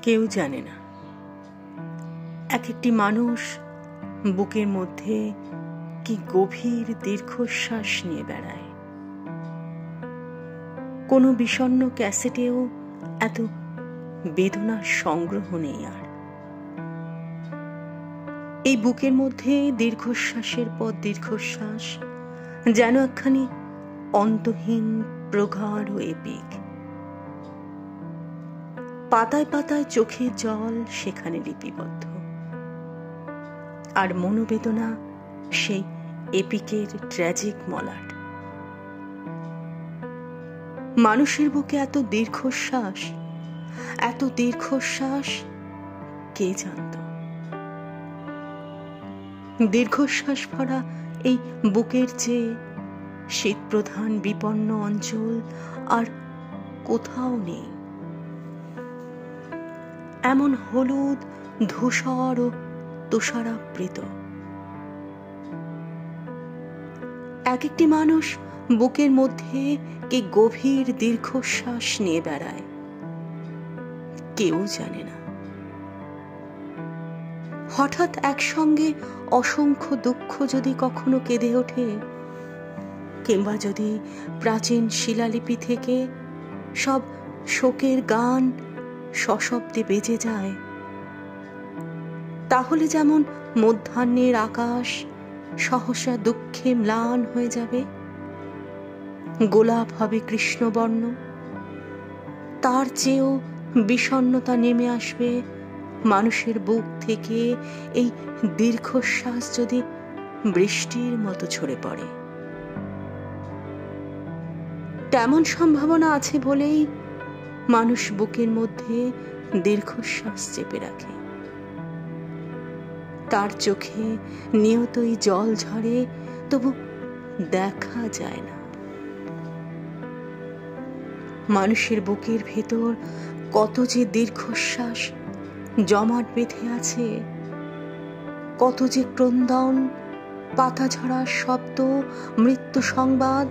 কেউ জানে না এক একটি মানুষ বুকের মধ্যে কি গভীর দীর্ঘশ্বাস নিয়ে বেড়ায়। কোনো বিষণ্ণ ক্যাসেটেও এত বেদনার সংগ্রহ নেই আর। এই বুকের মধ্যে দীর্ঘশ্বাসের পর দীর্ঘশ্বাস যেন একখানি অন্তহীন প্রগাঢ় এপিক। পাতায় পাতায় চোখের জল সেখানে লিপিবদ্ধ, আর মনোবেদনা সেই এপিকের ট্র্যাজিক মলাট। মানুষের বুকে এত দীর্ঘশ্বাস কে জানত? দীর্ঘশ্বাস ভরা এই বুকের চেয়ে শীতপ্রধান বিপন্ন অঞ্চল আর কোথাও নেই। এমন হলুদ, ধূসর ও তুষারাবৃত এক একটি মানুষ বুকের মধ্যে কি গভীর দীর্ঘশ্বাস নিয়ে বেড়ায়, কেউ জানে না। হঠাৎ একসঙ্গে অসংখ্য দুঃখ যদি কখনো কেঁদে ওঠে, কিংবা যদি প্রাচীন শিলালিপি থেকে সব শোকের গান সশব্দে বেজে যায়, তাহলে যেমন মধ্যাহ্নের আকাশ সহসা দুঃখে ম্লান হয়ে যাবে, গোলাপ হবে কৃষ্ণবর্ণ, তার চেয়েও বিষণ্ণতা নেমে আসবে মানুষের বুক থেকে এই দীর্ঘশ্বাস যদি বৃষ্টির মতো ঝরে পড়ে। তেমন সম্ভাবনা আছে বলেই মানুষ বুকের মধ্যে দীর্ঘশ্বাস চেপে রাখে। তার চোখে নিয়তই জল ঝরে, তবু দেখা যায় না। মানুষের বুকের ভেতর কত যে দীর্ঘশ্বাস জমাট বেঁধে আছে, কত যে ক্রন্দন, পাতা ঝরার শব্দ, মৃত্যু সংবাদ।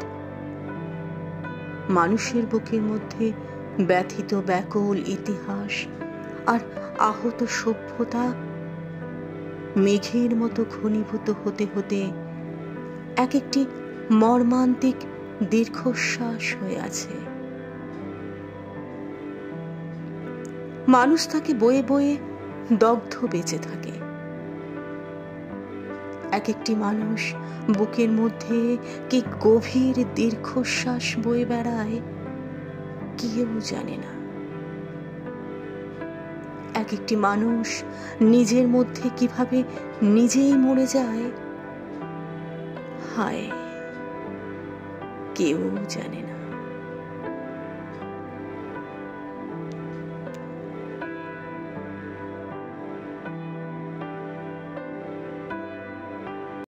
মানুষের বুকের মধ্যে ব্যথিত ব্যাকুল ইতিহাস আর আহত সভ্যতা মেঘের মতো ঘনীভূত হতে হতে এক একটি মর্মান্তিক দীর্ঘশ্বাস হয়ে আছে। মানুষ তাকে বয়ে বয়ে দগ্ধ বেঁচে থাকে। এক একটি মানুষ বুকের মধ্যে কি গভীর দীর্ঘশ্বাস বয়ে বেড়ায়, কেউ জানে না। এক একটি মানুষ নিজের মধ্যে কিভাবে নিজেই মরে যায়, হায়, কেউ জানে না।